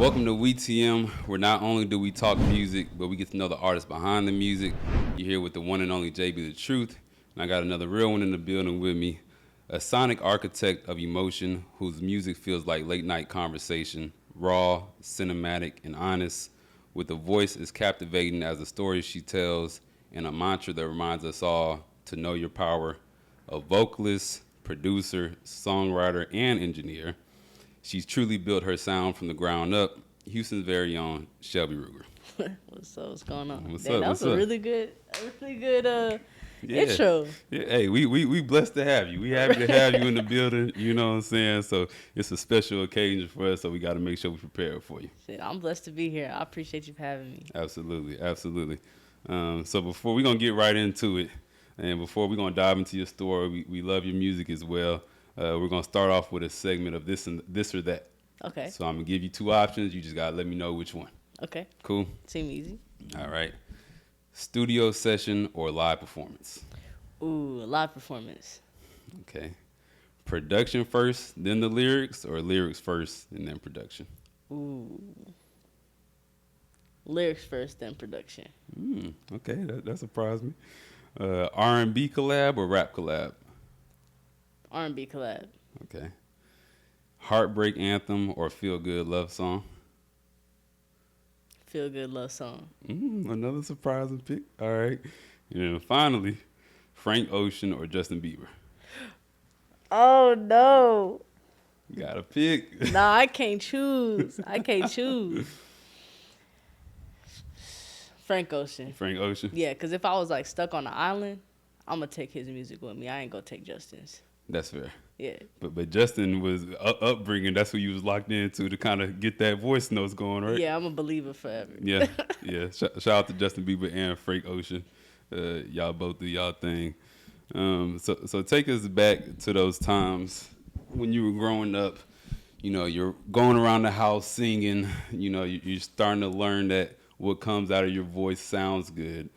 Welcome to WeTM, where not only do we talk music, but we get to know the artists behind the music. You're here with the one and only JB The Truth, and I got another real one in the building with me, a sonic architect of emotion whose music feels like late night conversation, raw, cinematic, and honest, with a voice as captivating as the stories she tells, and a mantra that reminds us all to know your power. A vocalist, producer, songwriter, and engineer. She's truly built her sound from the ground up. Houston's very own Shelby Ruger. What's going on? What's Dang, up? That What's was up? a really good intro. Yeah, hey, we blessed to have you. We happy to have you in the building, you know what I'm saying? So it's a special occasion for us, so we got to make sure we prepare for you. Shit, I'm blessed to be here. I appreciate you for having me. Absolutely. So before we're going to get right into it, and before we're going to dive into your story, we love your music as well. We're going to start off with a segment of this or that. Okay. So I'm going to give you two options. You just got to let me know which one. Okay. Cool? Seem easy. All right. Studio session or live performance? Ooh, live performance. Okay. Production first, then the lyrics, or lyrics first and then production? Ooh. Lyrics first, then production. Okay, that surprised me. R&B collab or rap collab? R&B collab. Okay. Heartbreak anthem or feel-good love song? Feel good love song. Another surprising pick. All right. And then finally, Frank Ocean or Justin Bieber? Oh no. You got to pick. Nah, I can't choose. Frank Ocean. Frank Ocean? Yeah, because if I was like stuck on an island, I'm going to take his music with me. I ain't going to take Justin's. That's fair. Yeah. But Justin was upbringing. That's who you was locked into to kind of get that voice notes going, right? Yeah, I'm a believer forever. Yeah. Shout out to Justin Bieber and Frank Ocean. Y'all both do y'all thing. So take us back to those times when you were growing up. You know, you're going around the house singing. You know, you're starting to learn that what comes out of your voice sounds good.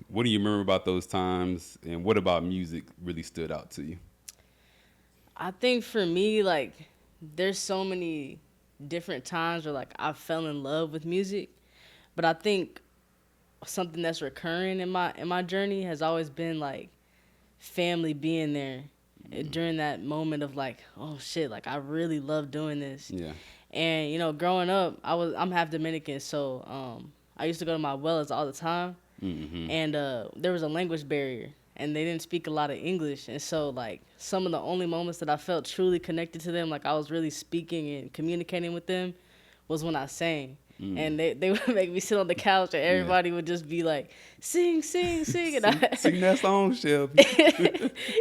What do you remember about those times, and what about music really stood out to you? I think for me, like, there's so many different times where, like, I fell in love with music. But I think something that's recurring in my journey has always been, like, family being there during that moment of, like, oh, shit, like, I really love doing this. Yeah. And, you know, growing up, I'm half Dominican, so I used to go to my abuelas all the time. Mm-hmm. And there was a language barrier, and they didn't speak a lot of English. And so, like, some of the only moments that I felt truly connected to them, like I was really speaking and communicating with them, was when I sang. And they would make me sit on the couch, and everybody would just be like, sing. And Sing that song, Shelby.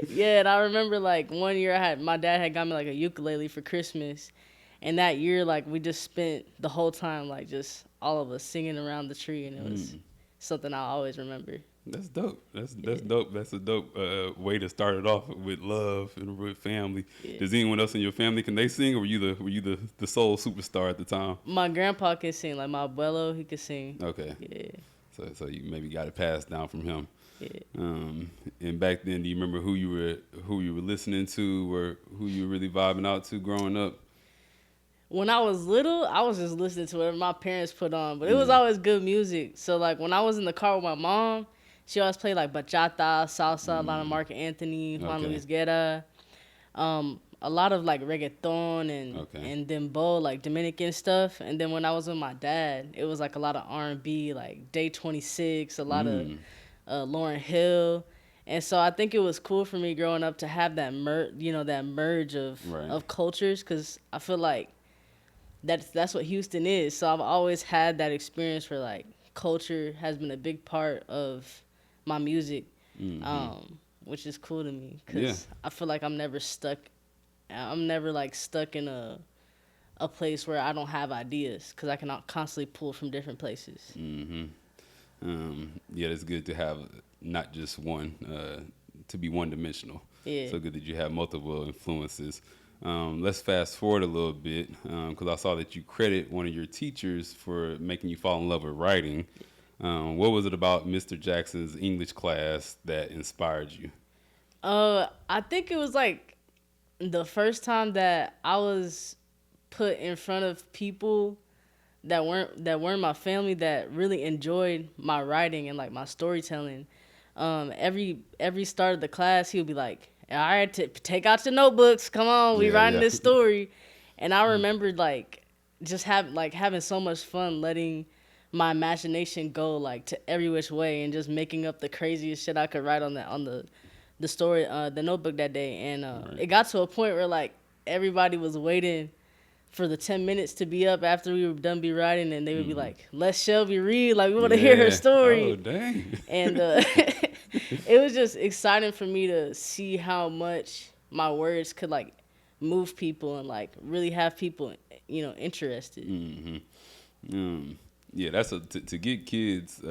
Yeah, and I remember, like, one year my dad had got me, like, a ukulele for Christmas. And that year, like, we just spent the whole time, like, just all of us singing around the tree, and it was something I'll always remember. That's dope. That's dope. That's a dope way to start it off with love and with family. Yeah. Does anyone else in your family, can they sing, or were you the sole superstar at the time? My grandpa can sing, like my abuelo, he could sing. Okay. Yeah. So you maybe got it passed down from him. Yeah. And back then, do you remember who you were listening to, or who you were really vibing out to growing up? When I was little, I was just listening to whatever my parents put on, but it was always good music. So, like, when I was in the car with my mom, she always played, like, bachata, salsa, a lot of Marc Anthony, Juan Luis Guerra, a lot of, like, reggaeton and dembow, like, Dominican stuff. And then when I was with my dad, it was, like, a lot of R&B, like, Day 26, a lot of Lauryn Hill. And so I think it was cool for me growing up to have that merge of cultures, because I feel like that's what Houston is. So I've always had that experience where, like, culture has been a big part of my music, which is cool to me, because I feel like I'm never stuck in a place where I don't have ideas, because I can constantly pull from different places. It's good to have not just one, to be one-dimensional. Yeah. So good that you have multiple influences. Let's fast forward a little bit, because I saw that you credit one of your teachers for making you fall in love with writing. What was it about Mr. Jackson's English class that inspired you? I think it was, like, the first time that I was put in front of people that weren't my family that really enjoyed my writing and like my storytelling. Every start of the class, he would be like, "All right, take out your notebooks. Come on, we writing this story." And I remembered like just having so much fun letting my imagination go like to every which way and just making up the craziest shit I could write on the story, the notebook that day. And it got to a point where like everybody was waiting for the 10 minutes to be up after we were done be writing, and they would be like, "Let Shelby read, like we want to hear her story." Oh, dang. And it was just exciting for me to see how much my words could like move people and like really have people, interested. Yeah, that's to get kids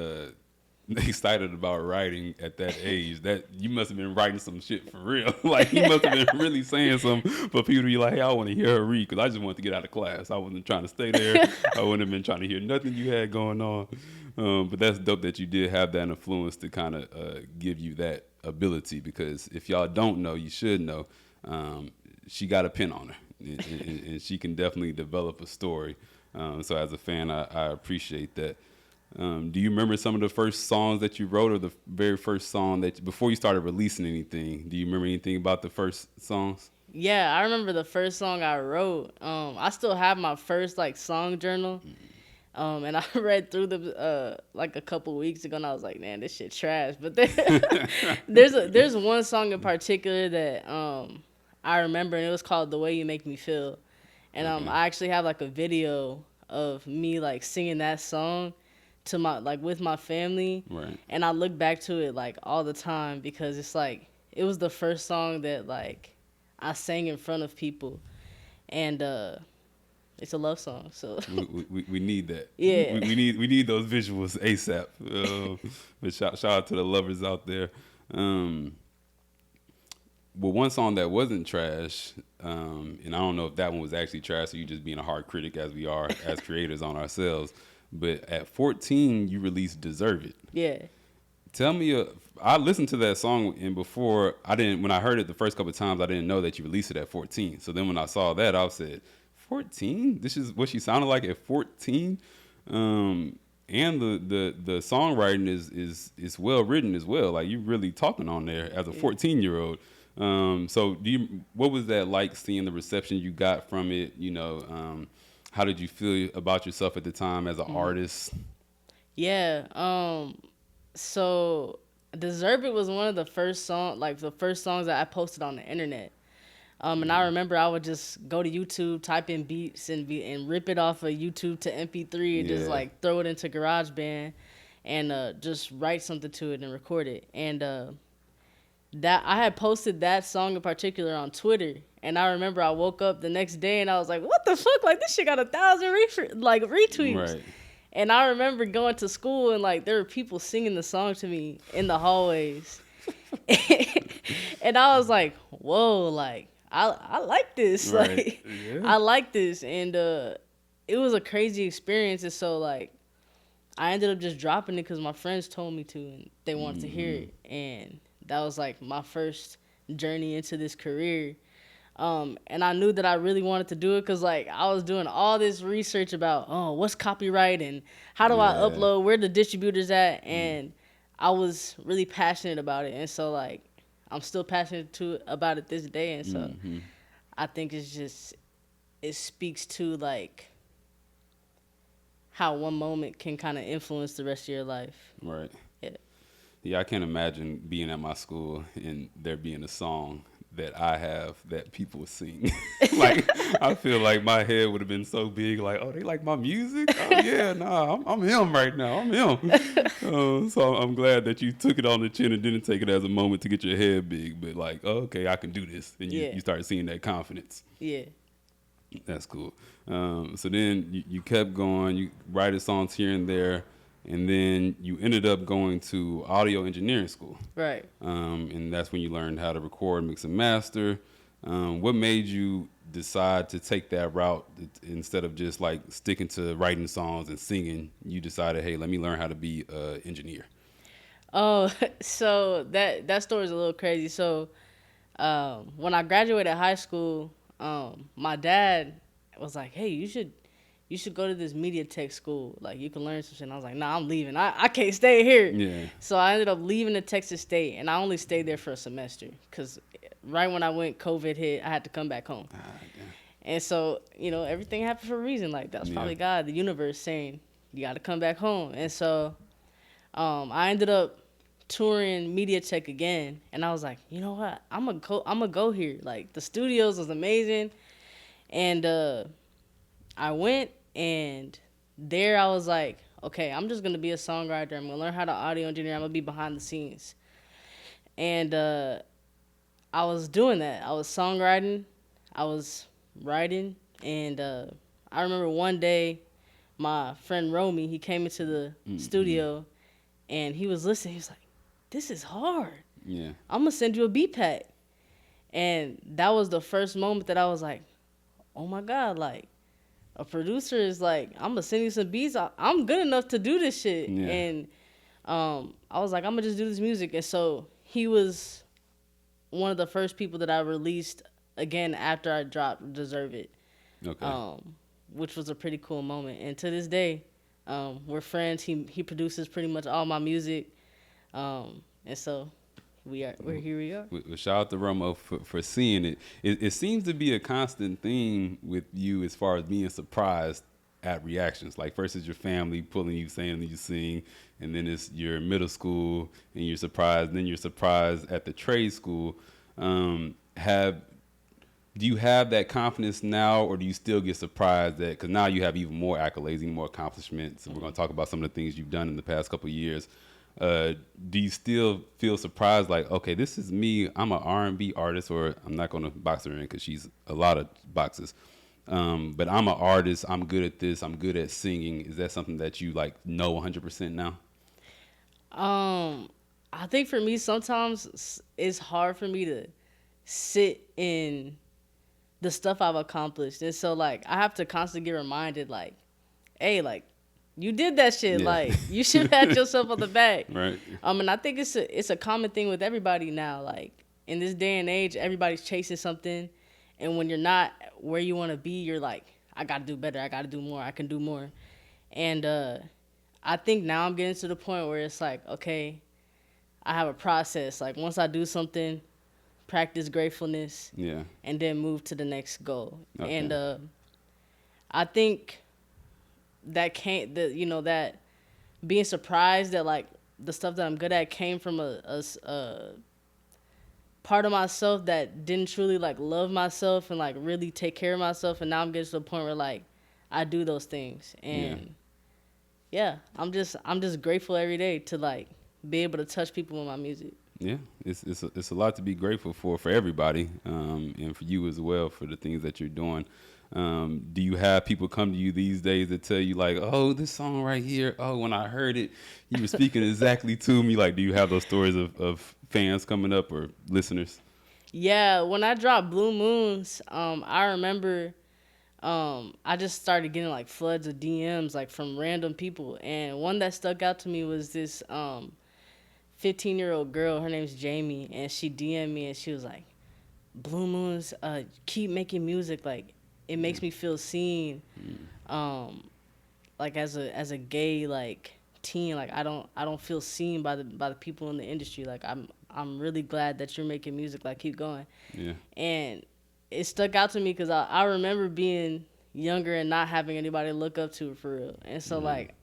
excited about writing at that age. That you must have been writing some shit for real. Like you must have been really saying something for people to be like, "Hey, I want to hear her read," because I just wanted to get out of class. I wasn't trying to stay there. I wouldn't have been trying to hear nothing you had going on. But that's dope that you did have that influence to kind of give you that ability, because if y'all don't know, you should know. She got a pen on her, and she can definitely develop a story. So as a fan, I appreciate that. Do you remember some of the first songs that you wrote, or the very first song before you started releasing anything? Do you remember anything about the first songs? Yeah, I remember the first song I wrote. I still have my first like song journal. And I read through them like a couple weeks ago, and I was like, "Man, this shit trash." But there's one song in particular that I remember, and it was called "The Way You Make Me Feel." And I actually have like a video of me like singing that song to with my family. Right. And I look back to it like all the time, because it's like it was the first song that like I sang in front of people, and it's a love song, so we need that. Yeah, we need those visuals ASAP. But shout out to the lovers out there. Well, one song that wasn't trash, and I don't know if that one was actually trash, or you just being a hard critic as we are as creators on ourselves. But at 14, you released "Deserve It." Yeah. Tell me, I listened to that song, and before when I heard it the first couple of times, I didn't know that you released it at 14. So then when I saw that, I said, 14? This is what she sounded like at 14? And the songwriting is well written as well. Like you really talking on there as a 14-year-old. So what was that like, seeing the reception you got from it? How did you feel about yourself at the time as an artist? Yeah. So "Deserve It" was one of the first songs that I posted on the internet. And I remember I would just go to YouTube, type in beats, and rip it off of YouTube to MP3 and just like throw it into GarageBand and just write something to it and record it. And that I had posted that song in particular on Twitter, and I remember I woke up the next day and I was like, "What the fuck? Like this shit got 1,000 retweets." Right. And I remember going to school and like there were people singing the song to me in the hallways, and I was like, "Whoa, like." I like this. Right. Like I like this, and it was a crazy experience. And so like I ended up just dropping it because my friends told me to, and they wanted to hear it, and that was like my first journey into this career. And I knew that I really wanted to do it because like I was doing all this research about what's copyright and how do I upload, where the distributors at, and I was really passionate about it. And so like I'm still passionate about it this day, and so I think it speaks to like how one moment can kind of influence the rest of your life. Right. Yeah. Yeah, I can't imagine being at my school and there being a song that I have that people sing. Like, I feel like my head would have been so big, like, oh, they like my music? Oh, yeah, nah, I'm him right now. I'm him. So I'm glad that you took it on the chin and didn't take it as a moment to get your head big, but like, oh, okay, I can do this. And you started seeing that confidence. Yeah. That's cool. So then you kept going, you write songs here and there, and then you ended up going to audio engineering school. Right. And that's when you learned how to record, mix, and master. What made you decide to take that route instead of just like sticking to writing songs and singing? You decided, hey, let me learn how to be an engineer. Oh, so that story is a little crazy. So when I graduated high school, my dad was like, hey, you should go to this MediaTech school. Like, you can learn some shit. And I was like, nah, I'm leaving. I can't stay here. Yeah. So I ended up leaving to Texas State, and I only stayed there for a semester because right when I went, COVID hit. I had to come back home. And so, everything happened for a reason. Like, that's probably God, the universe saying, you got to come back home. And so I ended up touring MediaTech again, and I was like, you know what? I'm gonna go here. Like, the studios was amazing. And I went, and there I was like, okay, I'm just going to be a songwriter. I'm going to learn how to audio engineer. I'm going to be behind the scenes. And I was doing that. I was songwriting. I was writing. And I remember one day, my friend Romy, he came into the studio, and he was listening. He was like, this is hard. Yeah. I'm going to send you a beat pack. And that was the first moment that I was like, oh, my God, like, a producer is like, I'm going to send you some beats. I'm good enough to do this shit. Yeah. And I was like, I'm going to just do this music. And so he was one of the first people that I released again after I dropped Deserve It. Okay. Which was a pretty cool moment. And to this day, we're friends. He produces pretty much all my music. And so we're here we are. Well, shout out to Romo for seeing it. It seems to be a constant theme with you as far as being surprised at reactions. Like, first it's your family pulling you, saying that you sing, and then it's your middle school, and you're surprised. Then you're surprised at the trade school. Do you have that confidence now, or do you still get surprised that, because now you have even more accolades, even more accomplishments, and we're going to talk about some of the things you've done in the past couple of years. Do you still feel surprised, like, okay, this is me, I'm an R&B artist, or I'm not going to box her in because she's a lot of boxes, but I'm an artist, I'm good at this, I'm good at singing. Is that something that you, like, know 100% now? I think for me, sometimes it's hard for me to sit in the stuff I've accomplished. And so, like, I have to constantly get reminded, like, hey, like, you did that shit. Yeah. Like, you should pat yourself on the back. Right. And I think it's a common thing with everybody now. Like, in this day and age, everybody's chasing something. And when you're not where you want to be, you're like, I got to do better. I got to do more. I can do more. And I think now I'm getting to the point where it's like, okay, I have a process. Like, once I do something, practice gratefulness, Yeah. and then move to the next goal. Okay. And I think that that being surprised that, like, the stuff that I'm good at came from a part of myself that didn't truly, like, love myself and, like, really take care of myself. And now I'm getting to the point where, like, I do those things. And yeah, I'm just grateful every day to, like, be able to touch people with my music. Yeah, it's a lot to be grateful for everybody, and for you as well, for the things that you're doing. Do you have people come to you these days that tell you, like, oh, this song right here, oh, when I heard it, you were speaking exactly to me? Like, do you have those stories of fans coming up or listeners? Yeah, when I dropped Blue Moons, I remember I just started getting, like, floods of DMs, like, from random people. And one that stuck out to me was this 15-year-old girl. Her name's Jamie, and she DM'd me, and she was like, Blue Moons, keep making music. Like, it makes me feel seen. Like, as a gay, like, teen, like, I don't feel seen by the people in the industry. Like, I'm really glad that you're making music. Like, keep going. Yeah. And it stuck out to me because I remember being younger and not having anybody to look up to, for real. And so, like,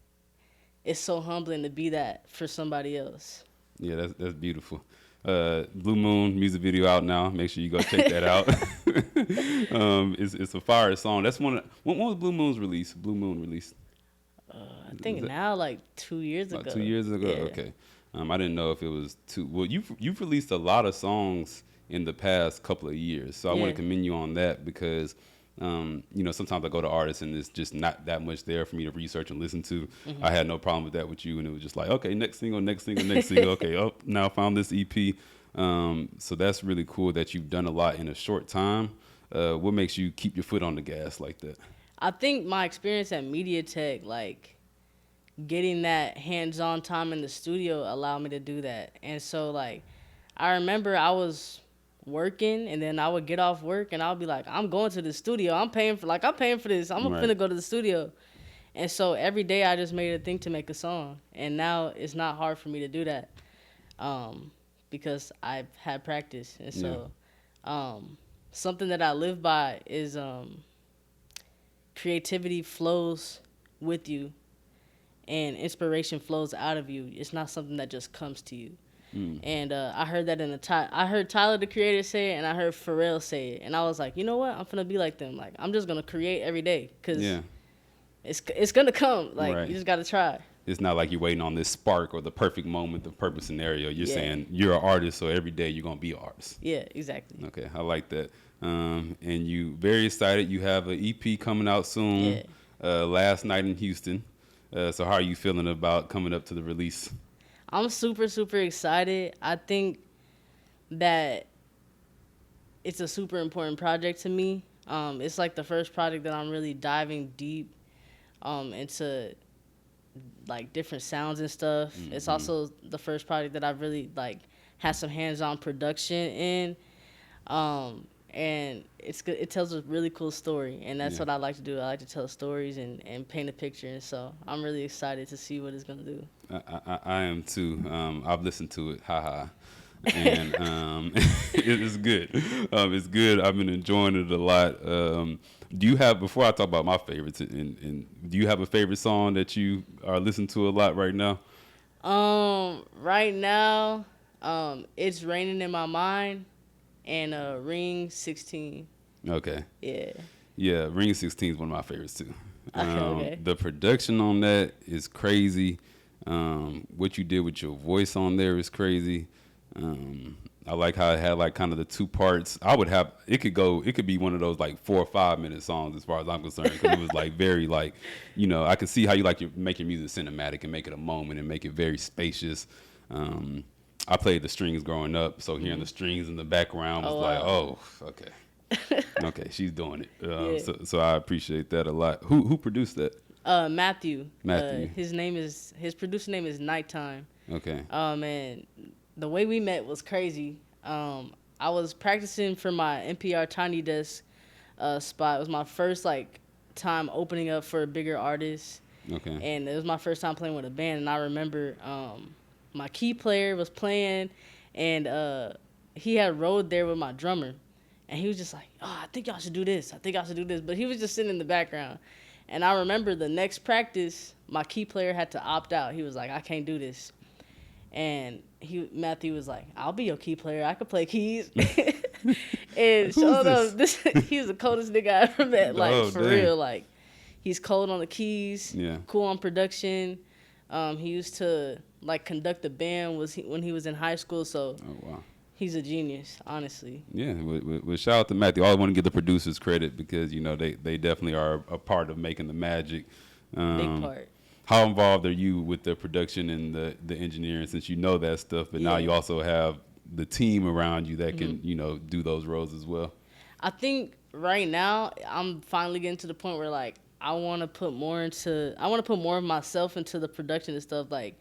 it's so humbling to be that for somebody else. Yeah, that's beautiful. Blue Moon music video out now. Make sure you go check that out. It's a fire song. That's when was Blue Moon's release? Blue Moon released. I think now, like, 2 years ago. 2 years ago. Yeah. Okay. I didn't know if it was too. Well, you've released a lot of songs in the past couple of years, so I want to commend you on that, because sometimes I go to artists and it's just not that much there for me to research and listen to. I had no problem with that with you, and it was just like, okay, next single. Okay, oh, now I found this EP. So that's really cool that you've done a lot in a short time. What makes you keep your foot on the gas like that? I think my experience at MediaTech, like, getting that hands-on time in the studio allowed me to do that. And so, like, I remember I was working, and then I would get off work and I'll be like, I'm going to the studio. I'm paying for this. I'm Right. finna go to the studio. And so every day I just made it a thing to make a song. And now it's not hard for me to do that. Because I've had practice. And so something that I live by is creativity flows with you and inspiration flows out of you. It's not something that just comes to you. And I heard that I heard Tyler the Creator say it, and I heard Pharrell say it, and I was like, you know what? I'm gonna be like them. Like, I'm just gonna create every day, cause it's gonna come. Like, Right. you just gotta try. It's not like you're waiting on this spark or the perfect moment, the perfect scenario. You're saying you're an artist, so every day you're gonna be an artist. Yeah, exactly. Okay, I like that. And you very excited. You have an EP coming out soon. Last night in Houston. So how are you feeling about coming up to the release? I'm super, super excited. I think that it's a super important project to me. It's like the first project that I'm really diving deep into like different sounds and stuff. It's also the first project that I've really like had some hands-on production in. And it's good. It tells a really cool story, and that's what I like to do. I like to tell stories and paint a picture, and so I'm really excited to see what it's gonna do. I am too. I've listened to it, haha, and it's good. It's good. I've been enjoying it a lot. Do you have, before I talk about my favorites, and do you have a favorite song that you are listening to a lot right now? Right now, It's Raining in My Mind and Ring 16. Okay. Yeah. Yeah, Ring 16 is one of my favorites too. Okay. The production on that is crazy. What you did with your voice on there is crazy. I like how it had like kind of the two parts. It could be one of those like 4 or 5 minute songs as far as I'm concerned, because it was like very like, I can see how you make your music cinematic and make it a moment and make it very spacious. I played the strings growing up, so hearing the strings in the background was like, oh, okay. Okay, she's doing it. So I appreciate that a lot. Who produced that? Matthew. Matthew. His producer name is Nighttime. Okay. And the way we met was crazy. I was practicing for my NPR Tiny Desk spot. It was my first like time opening up for a bigger artist. Okay. And it was my first time playing with a band, and I remember my key player was playing, and he had rode there with my drummer. And he was just like, oh, I think y'all should do this. But he was just sitting in the background. And I remember the next practice, my key player had to opt out. He was like, I can't do this. And Matthew was like, I'll be your key player. I could play keys. And showed up. He's the coldest nigga I ever met. Like, for real. Like, he's cold on the keys, cool on production. He used to, like, conduct a band when he was in high school. So, he's a genius, honestly. Yeah, well, shout out to Matthew. I want to give the producers credit because, they definitely are a part of making the magic. Big part. How involved are you with the production and the engineering, since you know that stuff, but now you also have the team around you that can, do those roles as well? I think right now I'm finally getting to the point where, like, I want to put more of myself into the production and stuff. Like,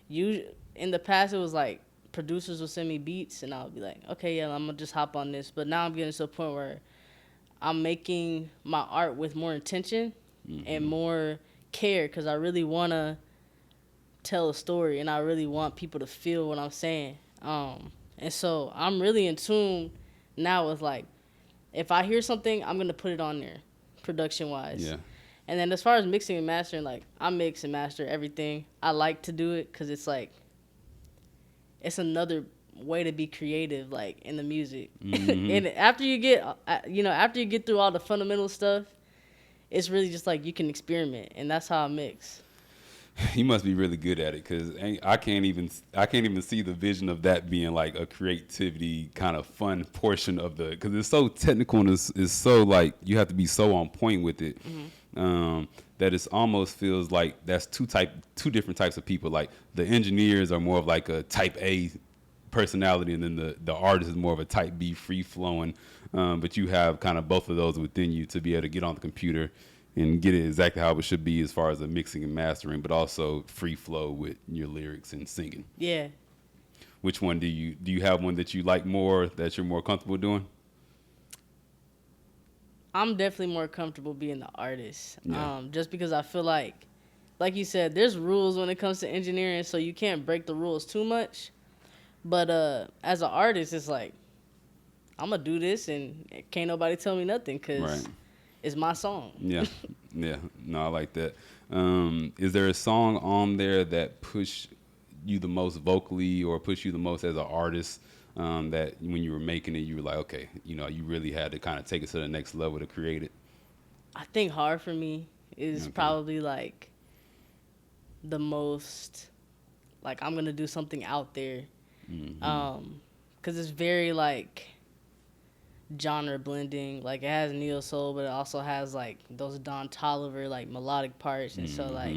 in the past it was like producers would send me beats and I'll be like, okay, yeah, I'm gonna just hop on this. But now I'm getting to a point where I'm making my art with more intention and more care, because I really want to tell a story and I really want people to feel what I'm saying. And so I'm really in tune now with, like, if I hear something, I'm going to put it on there production wise. Yeah. And then as far as mixing and mastering, like, I mix and master everything. I like to do it because it's like, it's another way to be creative, like, in the music. And after you get through all the fundamental stuff, it's really just like you can experiment, and that's how I mix. You must be really good at it, because I can't even see the vision of that being like a creativity kind of fun portion of because it's so technical and it's so like you have to be so on point with it. That it almost feels like that's two different types of people. Like, the engineers are more of like a type A personality, and then the artist is more of a type B, free flowing. But you have kind of both of those within you to be able to get on the computer and get it exactly how it should be as far as the mixing and mastering, but also free flow with your lyrics and singing. Yeah. which one do you have one that you like more, that you're more comfortable doing? I'm definitely more comfortable being the artist. Yeah. Just because I feel like you said, there's rules when it comes to engineering, so you can't break the rules too much. But as an artist, it's like I'm gonna do this, and can't nobody tell me nothing Right. because it's my song. Yeah. Yeah. No, I like that. Is there a song on there that push you the most vocally or push you the most as an artist, that when you were making it, you were like, okay, you really had to kind of take it to the next level to create it? I think hard for me is Okay. probably like the most like I'm gonna do something out there, because it's very like genre blending. Like it has neo soul, but it also has like those Don Toliver like melodic parts, and so like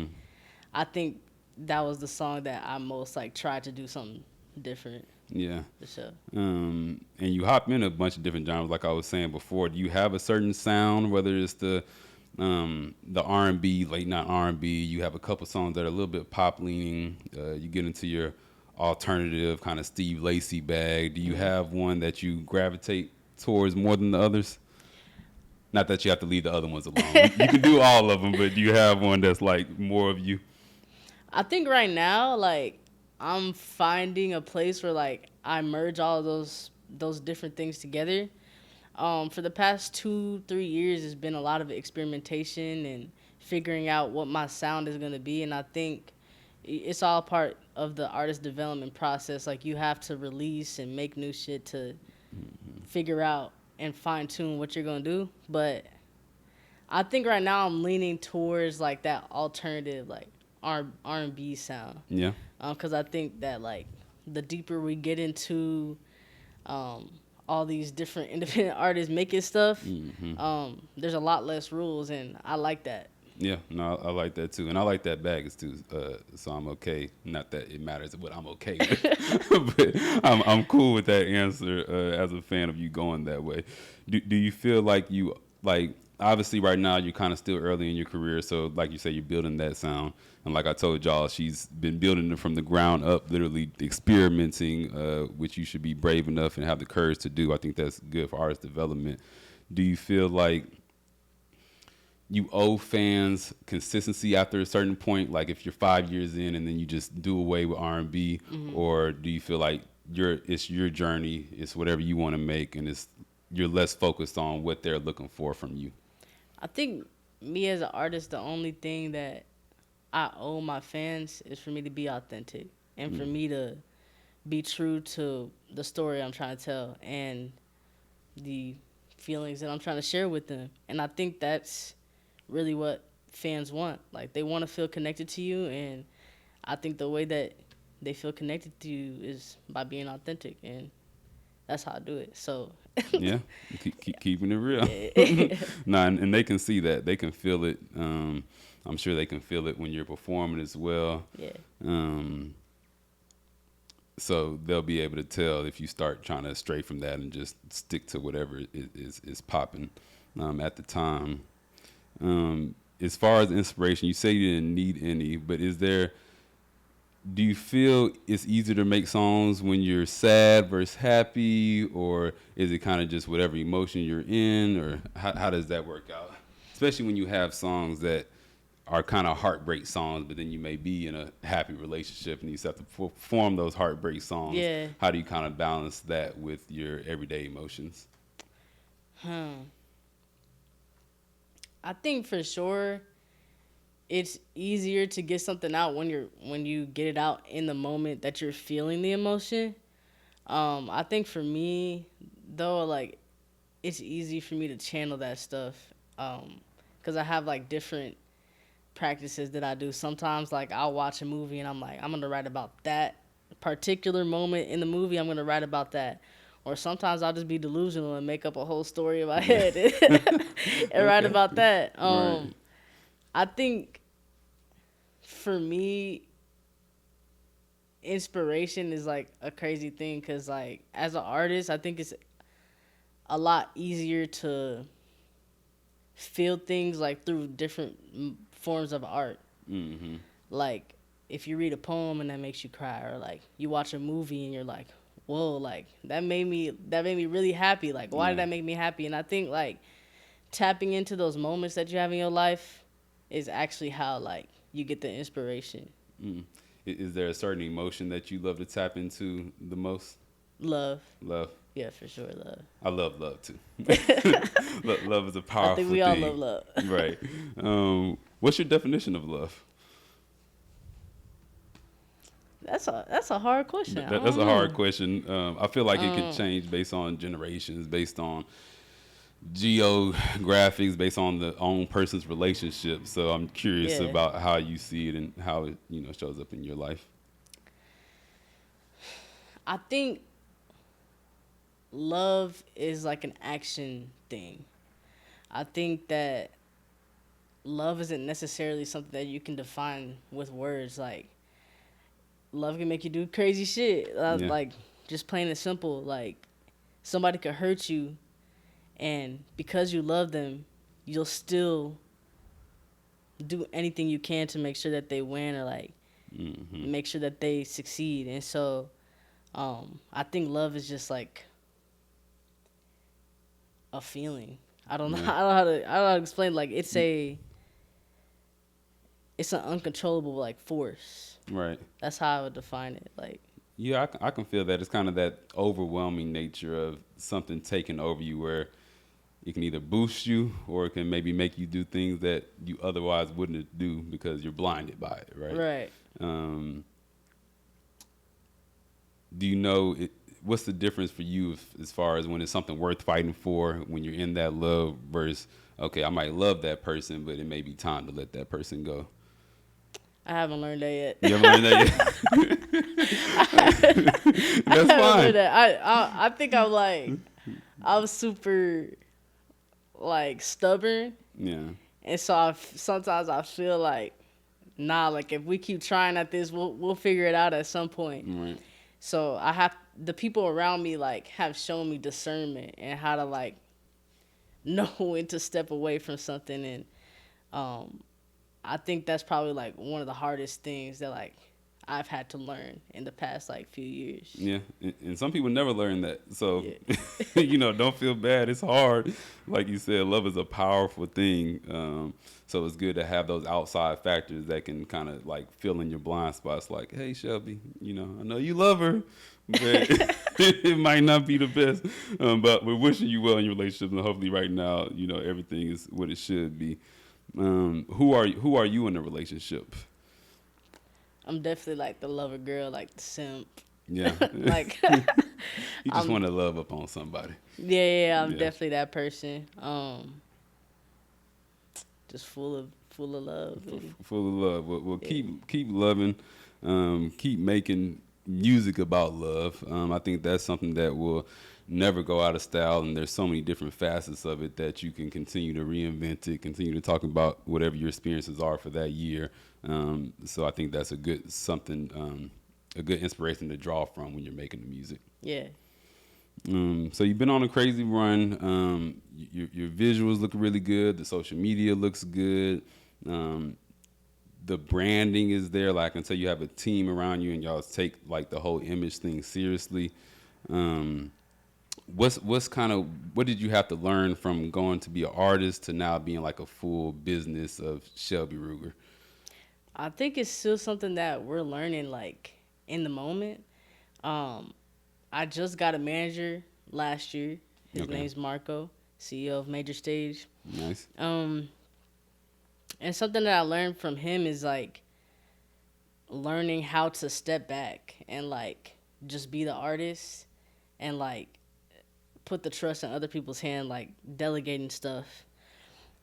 I think that was the song that I most like tried to do something different. Yeah. For sure. And you hop in a bunch of different genres, like I was saying before. Do you have a certain sound, whether it's the R&B, late night R&B? You have a couple songs that are a little bit pop leaning. You get into your alternative kind of Steve Lacy bag. Do you have one that you gravitate towards more than the others? Not that you have to leave the other ones alone. You can do all of them, but do you have one that's like more of you? I think right now, like I'm finding a place where like I merge all of those different things together. For the past 2-3 years, it's been a lot of experimentation and figuring out what my sound is gonna be, and I think it's all part of the artist development process. Like you have to release and make new shit to figure out and fine tune what you're gonna do. But I think right now I'm leaning towards like that alternative like R&B sound. Yeah. Because I think that like the deeper we get into all these different independent artists making stuff, there's a lot less rules, and I like that. Yeah, no, I like that too, and I like that baggage too. So I'm okay. Not that it matters what I'm okay with, but I'm cool with that answer as a fan of you going that way. Do you feel like you like? Obviously, right now you're kind of still early in your career, so like you say, you're building that sound. And like I told y'all, she's been building it from the ground up, literally experimenting, which you should be brave enough and have the courage to do. I think that's good for artist development. Do you feel like you owe fans consistency after a certain point? Like if you're 5 years in and then you just do away with R&B, or do you feel like it's your journey, it's whatever you want to make, and you're less focused on what they're looking for from you? I think me as an artist, the only thing that I owe my fans is for me to be authentic and for me to be true to the story I'm trying to tell and the feelings that I'm trying to share with them. And I think that's really what fans want. Like they want to feel connected to you, and I think the way that they feel connected to you is by being authentic, and that's how I do it. So Yeah, keep keeping it real. Nah, and they can see that. They can feel it. I'm sure they can feel it when you're performing as well. Yeah. So they'll be able to tell if you start trying to stray from that and just stick to whatever is popping at the time. As far as inspiration, you say you didn't need any, but do you feel it's easier to make songs when you're sad versus happy, or is it kind of just whatever emotion you're in, or how does that work out? Especially when you have songs that are kind of heartbreak songs, but then you may be in a happy relationship and you just have to perform those heartbreak songs. Yeah. How do you kind of balance that with your everyday emotions? I think for sure it's easier to get something out when you get it out in the moment that you're feeling the emotion. I think for me though, like it's easy for me to channel that stuff because I have like different practices that I do. Sometimes like I'll watch a movie and I'm like, I'm gonna write about that particular moment in the movie. I'm gonna write about that. Or sometimes I'll just be delusional and make up a whole story in my head and write about that. Right. I think for me, inspiration is like a crazy thing because like as an artist, I think it's a lot easier to feel things like through different forms of art. Like if you read a poem and that makes you cry, or like you watch a movie and you're like, whoa, like that made me really happy. Like, why did that make me happy? And I think like tapping into those moments that you have in your life is actually how like you get the inspiration. Is there a certain emotion that you love to tap into the most? Love. Love. Yeah, for sure, love. I love love too. Love is a powerful thing. I think we all love love. Right. What's your definition of love? That's a hard question. That's a hard question. I feel like it could change based on generations, based on geographics, based on the own person's relationship. So I'm curious about how you see it and how it shows up in your life. I think love is like an action thing. I think that love isn't necessarily something that you can define with words. Like, love can make you do crazy shit. Like, just plain and simple. Like, somebody could hurt you, and because you love them, you'll still do anything you can to make sure that they win, or like make sure that they succeed. And so I think love is just like a feeling. I don't know. I don't know how to explain. Like, it's an uncontrollable like force. Right. That's how I would define it. Like, yeah, I can feel that. It's kind of that overwhelming nature of something taking over you, where it can either boost you or it can maybe make you do things that you otherwise wouldn't do because you're blinded by it. Right. Right. Do you know what's the difference for you as far as when it's something worth fighting for, when you're in that love, versus, okay, I might love that person, but it may be time to let that person go? I haven't learned that yet. You haven't learned that yet? That's fine. I think I'm super like stubborn. Yeah. And so sometimes I feel like, nah, like if we keep trying at this, we'll figure it out at some point. Right. So the people around me like have shown me discernment and how to like know when to step away from something. And I think that's probably like one of the hardest things that like I've had to learn in the past like few years. Yeah, and some people never learn that. So, don't feel bad. It's hard. Like you said, love is a powerful thing. So it's good to have those outside factors that can kind of like fill in your blind spots. Like, hey, Shelby, I know you love her, but it might not be the best. But we're wishing you well in your relationship, and hopefully right now, everything is what it should be. Who are you in a relationship? I'm definitely like the lover girl, like the simp. Yeah. Like you just want to love up on somebody. Yeah, I'm definitely that person. Just full of love. Full of love. Well, keep loving. Keep making music about love. I think that's something that will never go out of style, and there's so many different facets of it that you can continue to reinvent it, continue to talk about whatever your experiences are for that year. So I think that's a good inspiration to draw from when you're making the music. Yeah. So you've been on a crazy run. Your visuals look really good. The social media looks good. The branding is there. Like, I can tell you have a team around you and y'all take like the whole image thing seriously. What did you have to learn from going to be an artist to now being like a full business of Shelby Ruger? I think it's still something that we're learning like in the moment. I just got a manager last year. His name's Marco, CEO of Major Stage. Nice. And something that I learned from him is like learning how to step back and like just be the artist and like put the trust in other people's hand, like delegating stuff.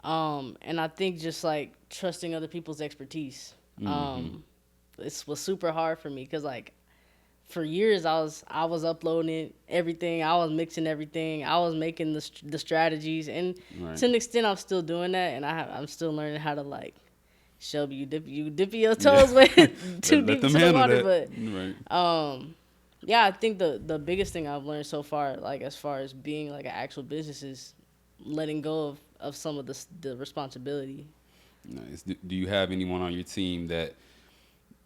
And I think just like trusting other people's expertise. It was super hard for me because like for years I was uploading everything, I was mixing everything, I was making the strategies, and to an extent I'm still doing that, and I'm still learning how to like, Shelby, you dip your toes with too deep into the water, but yeah, I think the biggest thing I've learned so far, like as far as being like an actual business, is letting go of some of the responsibility. Nice. Do you have anyone on your team that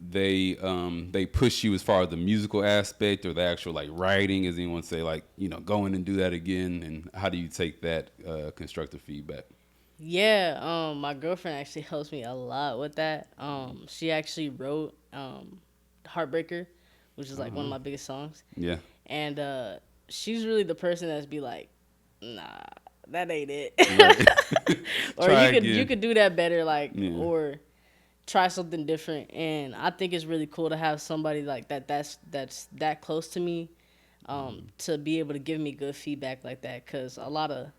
they push you as far as the musical aspect or the actual like writing? Does anyone say like, go in and do that again? And how do you take that constructive feedback? Yeah, my girlfriend actually helps me a lot with that. She actually wrote Heartbreaker, which is like one of my biggest songs. Yeah. And she's really the person that's be like, nah, that ain't it. Right. Or Try you again. could do that better, like, Yeah. or try something different. And I think it's really cool to have somebody like that's that close to me, to be able to give me good feedback like that. Cause a lot of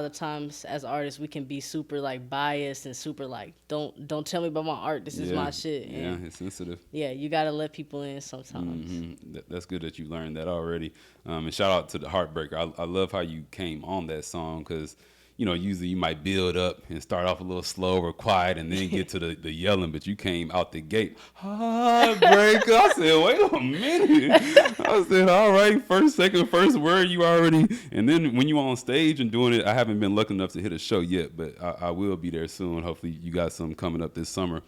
the times as artists we can be super like biased and super like don't tell me about my art, this is my shit. And yeah, it's sensitive. yeah, you gotta let people in sometimes. That's good that you learned that already. And shout out to the Heartbreaker. I love how you came on that song because usually you might build up and start off a little slow or quiet and then get to the yelling, but you came out the gate, Heartbreaker. I said, wait a minute. I said, all right, first word, you already. And then when you on stage and doing it, I haven't been lucky enough to hit a show yet, but I will be there soon. Hopefully you got something coming up this summer.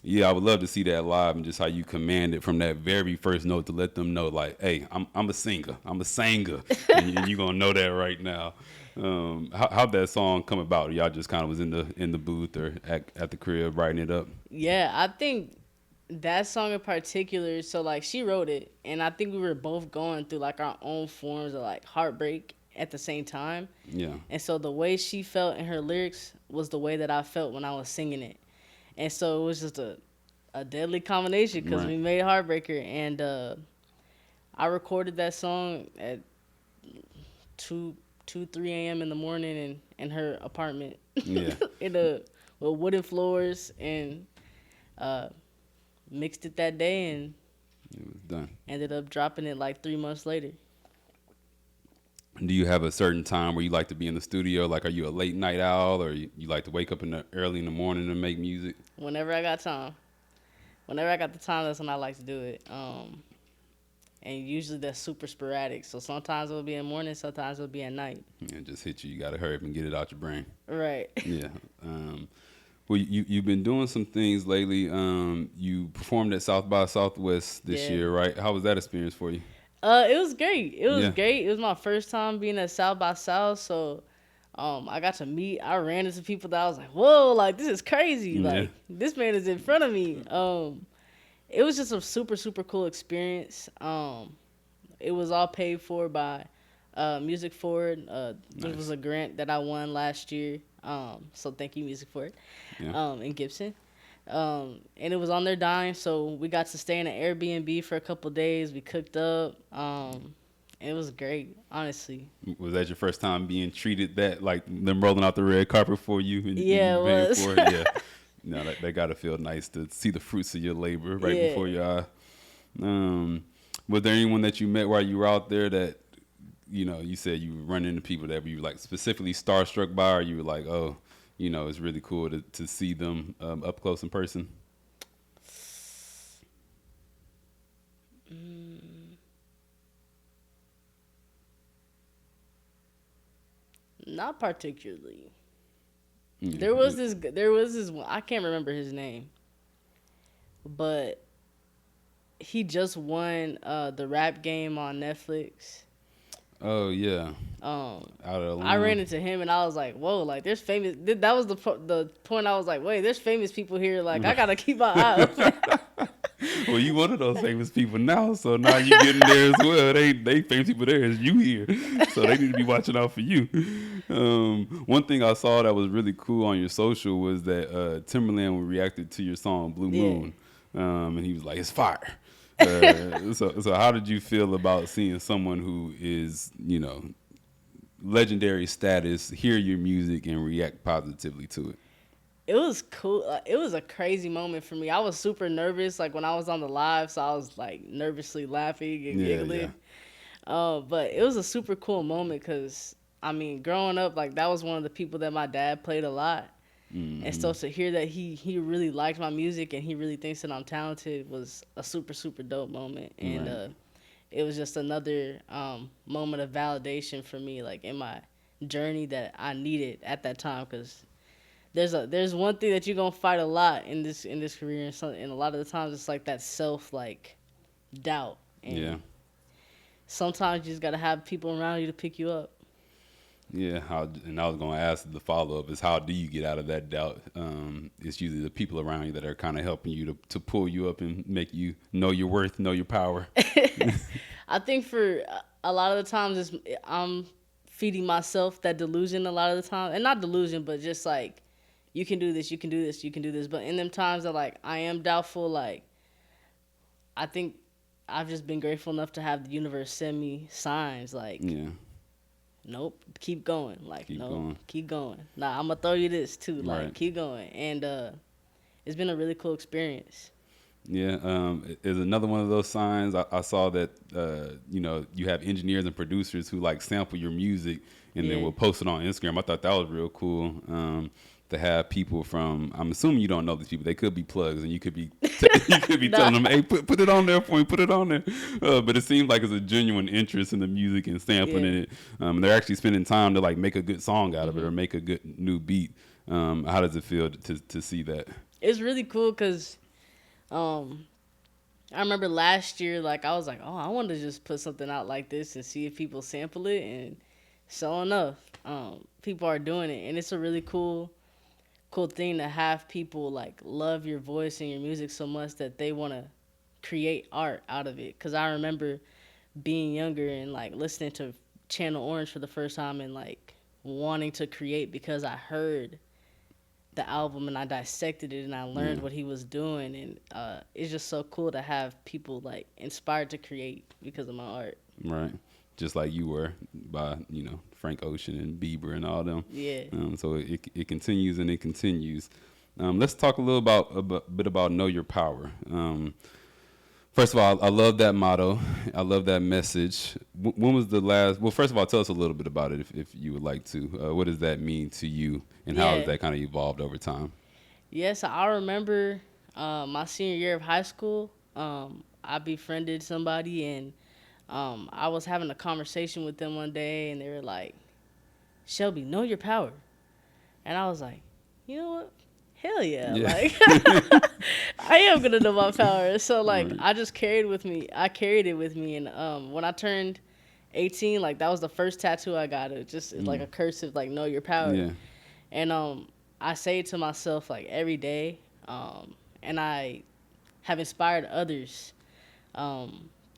Yeah, I would love to see that live and just how you command it from that very first note to let them know, like, hey, I'm a singer. I'm a singer. And you're going to know that right now. How'd that song come about? Y'all just kind of was in the booth or at the crib writing it up? Yeah, I think that song in particular, so like she wrote it, and I think we were both going through like our own forms of like heartbreak at the same time. Yeah. And so the way she felt in her lyrics was the way that I felt when I was singing it. And so it was just a deadly combination because we made Heartbreaker. And I recorded that song at 3 a.m. in the morning in her apartment. Yeah. With wooden floors, and mixed it that day and it was done. Ended up dropping it like 3 months later. Do you have a certain time where you like to be in the studio? Like, are you a late night owl, or you like to wake up early in the morning to make music? Whenever I got time. Whenever I got the time, that's when I like to do it. And usually that's super sporadic. So sometimes it'll be in the morning, sometimes it'll be at night. Yeah, just hit you. You got to hurry up and get it out your brain. Right. Yeah. Well, you've been doing some things lately. You performed at South by Southwest this year, right? How was that experience for you? It was great. It was great. It was my first time being at South by South, so I got to meet. I ran into people that I was like, "Whoa, like this is crazy! Like this man is in front of me." It was just a super super cool experience. It was all paid for by Music Forward. This was a grant that I won last year. So thank you, Music Forward, in Gibson. And it was on their dime, so we got to stay in an Airbnb for a couple of days. We cooked up. It was great, honestly. Was that your first time being treated that, like them rolling out the red carpet for you? And yeah, it was. For it? Yeah. No, that got to feel nice to see the fruits of your labor right before your eye. Was there anyone that you met while you were out there that, you said you run into people that you were like specifically starstruck by, or you were like, oh, it's really cool to see them up close in person? Not particularly. There was this one, I can't remember his name, but he just won the rap game on Netflix. Oh yeah. Out of Atlanta. I ran into him and I was like, "Whoa!" Like, there's famous. That was the point. I was like, "Wait, there's famous people here. Like, I gotta keep my eye open." Well, you one of those famous people now, so now you getting there as well. They famous people there as you here, so they need to be watching out for you. One thing I saw that was really cool on your social was that Timberland reacted to your song Blue Moon, and he was like, "It's fire." So how did you feel about seeing someone who is, legendary status hear your music and react positively to it? It was cool. It was a crazy moment for me. I was super nervous, like when I was on the live, so I was like nervously laughing and giggling. But it was a super cool moment because, I mean, growing up, like that was one of the people that my dad played a lot. Mm-hmm. And so to hear that he really liked my music and he really thinks that I'm talented was a super, super dope moment. And it was just another moment of validation for me, like in my journey that I needed at that time, because there's one thing that you're gonna fight a lot in this career, and a lot of the times it's like that self like doubt. And Yeah. sometimes you just gotta have people around you to pick you up. Yeah, and I was going to ask the follow up is how do you get out of that doubt? It's usually the people around you that are kind of helping you to pull you up and make you know your worth, know your power. I think for a lot of the times I'm feeding myself that delusion a lot of the time, and not delusion, but just like you can do this, you can do this, you can do this. But in them times that like I am doubtful, like I think I've just been grateful enough to have the universe send me signs like. Yeah. Nope, keep going. Like, Keep nope, going. keep going. Nah, I'm gonna throw you this too. Like, Right. keep going. And it's been a really cool experience. Yeah, is another one of those signs. I saw that you have engineers and producers who like sample your music and then will post it on Instagram. I thought that was real cool. To have people from, I'm assuming you don't know these people. They could be plugs, and you could be telling them, "Hey, put it on there for me, put it on there." But it seems like it's a genuine interest in the music and sampling it. They're actually spending time to like make a good song out of it or make a good new beat. How does it feel to see that? It's really cool because I remember last year, like I was like, oh, I want to just put something out like this and see if people sample it, and sure enough, people are doing it, and it's a really cool thing to have people like love your voice and your music so much that they want to create art out of it. Because I remember being younger and like listening to Channel Orange for the first time and like wanting to create because I heard the album and I dissected it and I learned what he was doing, and it's just so cool to have people like inspired to create because of my art. Right. Just like you were by, Frank Ocean and Bieber and all them. Yeah. So it continues and it continues. Let's talk a little bit about Know Your Power. First of all, I love that motto. I love that message. When was the last? Well, first of all, tell us a little bit about it if you would like to. What does that mean to you, and how has that kind of evolved over time? Yes, I remember my senior year of high school. I befriended somebody, and I was having a conversation with them one day, and they were like, "Shelby, know your power," and I was like, "You know what? Hell yeah. Like I am gonna know my power." So like I just carried it with me, and when I turned 18, like that was the first tattoo I got. It's like a cursive, like know your power. Yeah. And I say it to myself like every day, and I have inspired others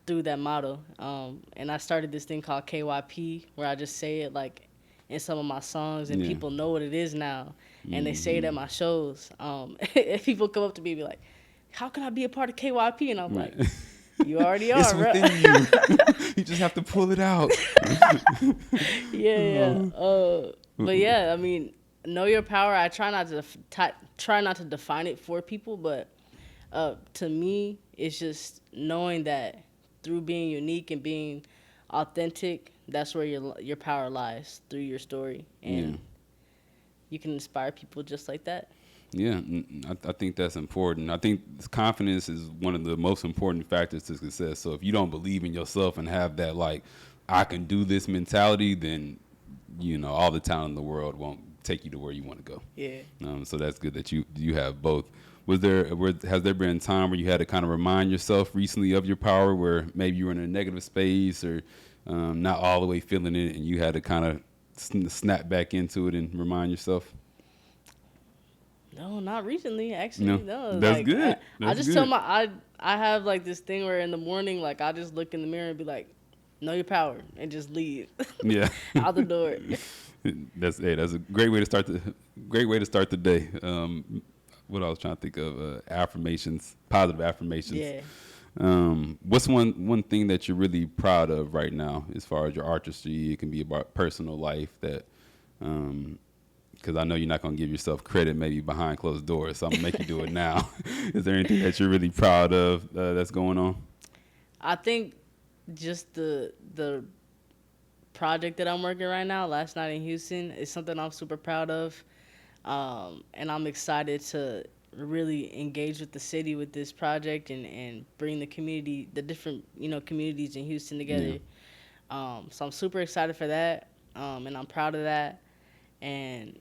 through that motto. And I started this thing called KYP, where I just say it like in some of my songs, and people know what it is now, and they say it at my shows. If people come up to me and be like, "How can I be a part of KYP?" And I'm like, "You already are, it's bro." within you. You just have to pull it out. Yeah. But yeah, I mean, know your power. I try not to define it for people, but to me, it's just knowing that through being unique and being authentic, that's where your power lies, through your story, and you can inspire people just like that. Yeah, I think that's important. I think confidence is one of the most important factors to success. So if you don't believe in yourself and have that like I can do this mentality, then all the talent in the world won't take you to where you want to go. Yeah. So that's good that you have both. Has there been a time where you had to kind of remind yourself recently of your power, where maybe you were in a negative space or not all the way feeling it, and you had to kind of snap back into it and remind yourself? No, not recently. Actually, no. That's like, good. I just tell I have like this thing where in the morning, like I just look in the mirror and be like, "Know your power," and just leave. Yeah. Out the door. That's a great way to start the day. What I was trying to think of, affirmations, positive affirmations. Yeah. What's one thing that you're really proud of right now as far as your artistry? It can be about personal life that, because I know you're not going to give yourself credit maybe behind closed doors, so I'm going to make you do it now. Is there anything that you're really proud of that's going on? I think just the project that I'm working right now, Last Night in Houston, is something I'm super proud of. And I'm excited to really engage with the city with this project and bring the community, the different, communities in Houston together. Yeah. So I'm super excited for that. And I'm proud of that. And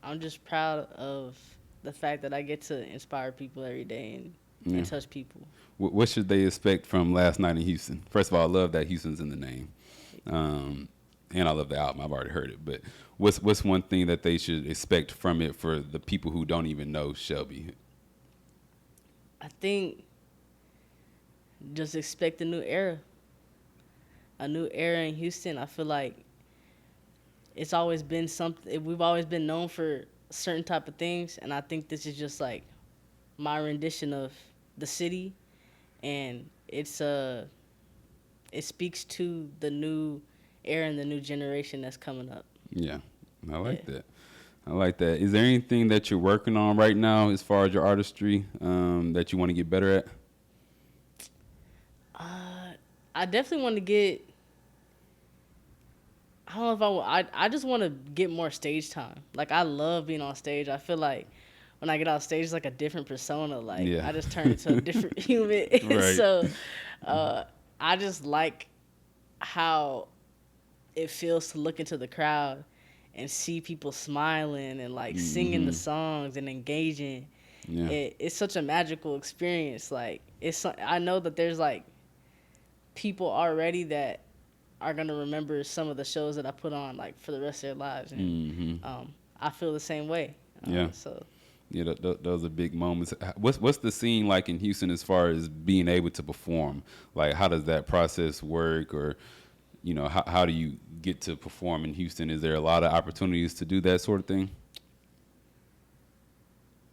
I'm just proud of the fact that I get to inspire people every day and touch people. What should they expect from last night in Houston? First of all, I love that Houston's in the name, and I love the album. I've already heard it, but what's one thing that they should expect from it for the people who don't even know Shelby? I think just expect a new era. A new era in Houston. I feel like it's always been something. We've always been known for certain type of things, and I think this is just like my rendition of the city, and it speaks to the new era and the new generation that's coming up. Yeah, I like that. I like that. Is there anything that you're working on right now as far as your artistry that you want to get better at? I definitely want to get. I don't know if I just want to get more stage time. Like, I love being on stage. I feel like when I get on stage, it's like a different persona. Like, I just turn into a different human. Right. So, I just like how it feels to look into the crowd and see people smiling and like singing the songs and engaging. Yeah. It's such a magical experience. Like, I know that there's like people already that are gonna remember some of the shows that I put on like for the rest of their lives, and I feel the same way. So yeah, those are big moments. What's the scene like in Houston as far as being able to perform? Like, how does that process work, or how do you get to perform in Houston? Is there a lot of opportunities to do that sort of thing?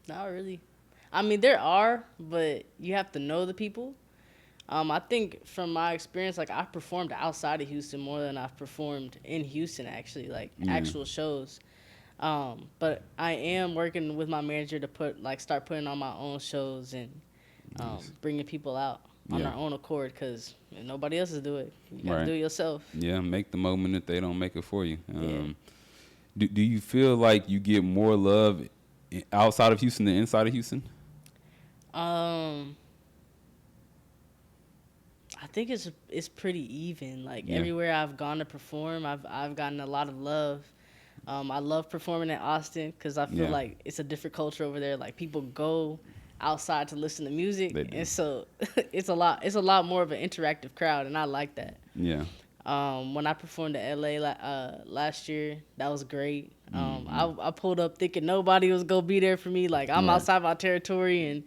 Not really. I mean, there are, but you have to know the people. I think from my experience, like, I've performed outside of Houston more than I've performed in Houston, actually, like actual shows. But I am working with my manager to start putting on my own shows and bringing people out on our own accord, because nobody else will do it. You got to do it yourself. Yeah, make the moment if they don't make it for you. Do you feel like you get more love outside of Houston than inside of Houston? I think it's pretty even. Like, everywhere I've gone to perform, I've gotten a lot of love. I love performing in Austin because I feel like it's a different culture over there. Like, people go outside to listen to music, and so it's a lot more of an interactive crowd, and I like that. Yeah. When I performed in LA last year, that was great. I pulled up thinking nobody was gonna be there for me. Like, I'm outside my territory, and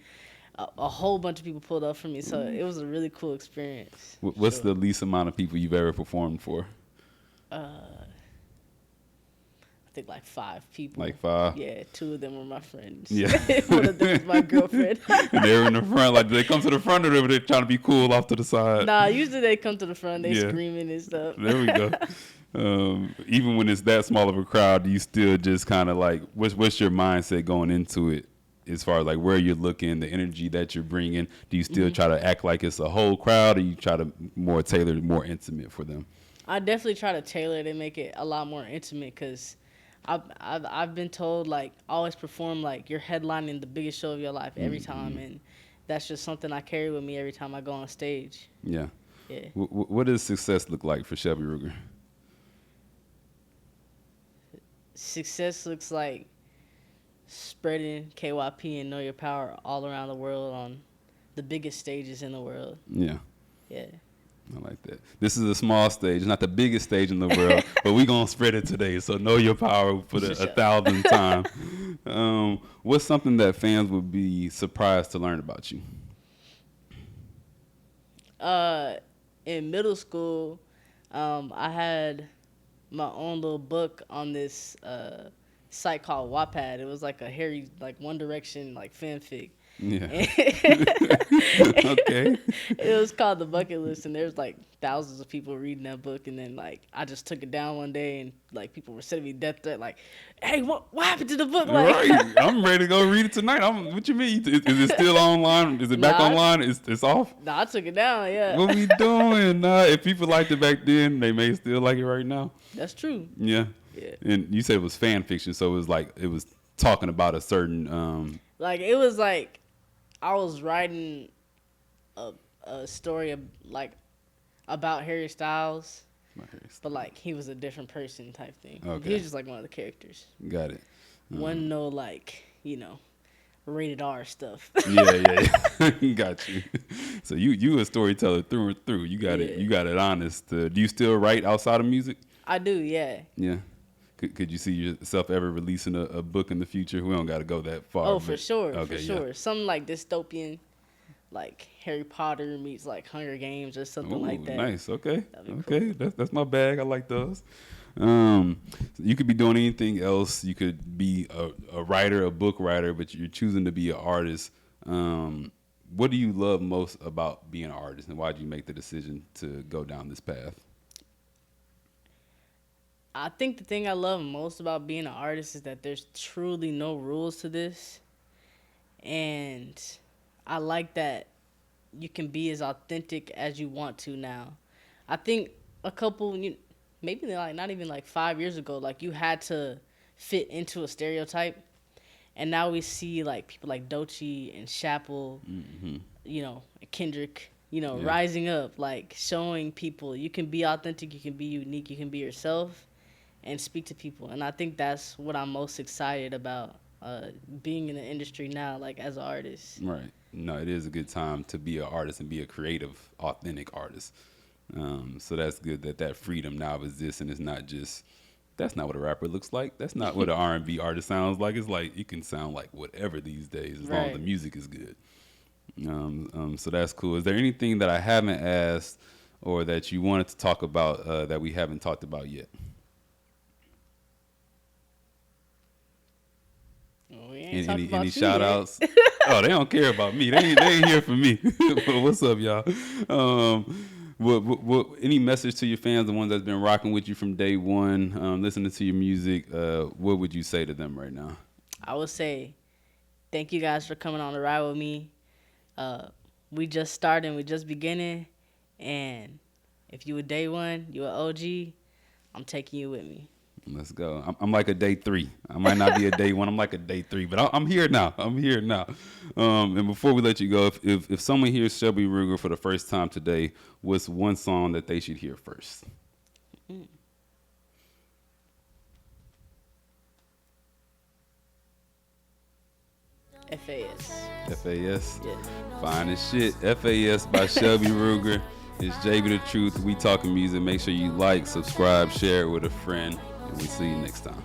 a whole bunch of people pulled up for me. So it was a really cool experience. What's the least amount of people you've ever performed for? I think like 5 people. Like 5? Yeah, 2 of them were my friends. Yeah. One of them was my girlfriend. And they were in the front. Like, do they come to the front, or they trying to be cool off to the side? Nah, usually they come to the front. They screaming and stuff. There we go. Even when it's that small of a crowd, do you still just kind of like, what's your mindset going into it as far as like where you're looking, the energy that you're bringing? Do you still try to act like it's a whole crowd, or you try to more tailor, more intimate for them? I definitely try to tailor it and make it a lot more intimate, because I've been told, like, always perform like you're headlining the biggest show of your life every time, and that's just something I carry with me every time I go on stage. Yeah. Yeah. What does success look like for Shelby Ruger? Success looks like spreading KYP and Know Your Power all around the world on the biggest stages in the world. Yeah. Yeah. I like that. This is a small stage, not the biggest stage in the world, but we're going to spread it today. So know your power for the 1,000th time. What's something that fans would be surprised to learn about you? In middle school, I had my own little book on this site called Wattpad. It was like a Harry, like One Direction, like fanfic. Yeah. Okay. It was called The Bucket List, and there's like thousands of people reading that book, and then like I just took it down one day, and like people were sending me death threat, like, "Hey, what happened to the book?" Like, right. I'm ready to go read it tonight. What you mean? Is it still online? Is it back online? It's off? Nah, I took it down. Yeah. What we doing? If people liked it back then, they may still like it right now. That's true. Yeah. Yeah. And you said it was fan fiction, so it was talking about a certain. Like, it was like I was writing a story about Harry Styles, but like he was a different person type thing. Okay. He was just like one of the characters. Got it. Wasn't no like, rated R stuff. Yeah. Got you. So you a storyteller through and through. You got it. Yeah. You got it honest. Do you still write outside of music? I do, yeah. Yeah. Could you see yourself ever releasing a book in the future? We don't got to go that far. Oh, for sure, okay, for sure. Something like dystopian, like Harry Potter meets like Hunger Games or something like that. Nice. Okay. Cool. That's my bag. I like those. You could be doing anything else. You could be a writer, a book writer, but you're choosing to be an artist. What do you love most about being an artist, and why did you make the decision to go down this path? I think the thing I love most about being an artist is that there's truly no rules to this. And I like that you can be as authentic as you want to now. I think maybe like not even like 5 years ago, like you had to fit into a stereotype. And now we see like people like Doechii and Chappell, Kendrick, rising up, like showing people you can be authentic, you can be unique, you can be yourself and speak to people. And I think that's what I'm most excited about, being in the industry now, like as an artist. Right. No, it is a good time to be an artist and be a creative, authentic artist. So that's good that freedom now exists, and it's not just, that's not what a rapper looks like. That's not what an R&B artist sounds like. It's like you can sound like whatever these days as long as the music is good. So that's cool. Is there anything that I haven't asked or that you wanted to talk about that we haven't talked about yet? Any shout outs? Oh, they don't care about me. They ain't here for me. But what's up, y'all? Any message to your fans, the ones that's been rocking with you from day one, listening to your music? What would you say to them right now? I would say thank you guys for coming on the ride with me. We just starting, we just beginning, and if you a day one, you an OG, I'm taking you with me. Let's go. I'm like a day 3. I might not be a day 1. I'm like a day 3, but I'm here now. And before we let you go, if someone hears Shelby Ruger for the first time today, what's one song that they should hear first? FAS. FAS? Yeah. Fine as shit. FAS by Shelby Ruger. It's JB the Truth. We Talking Music. Make sure you like, subscribe, share it with a friend. And we'll see you next time.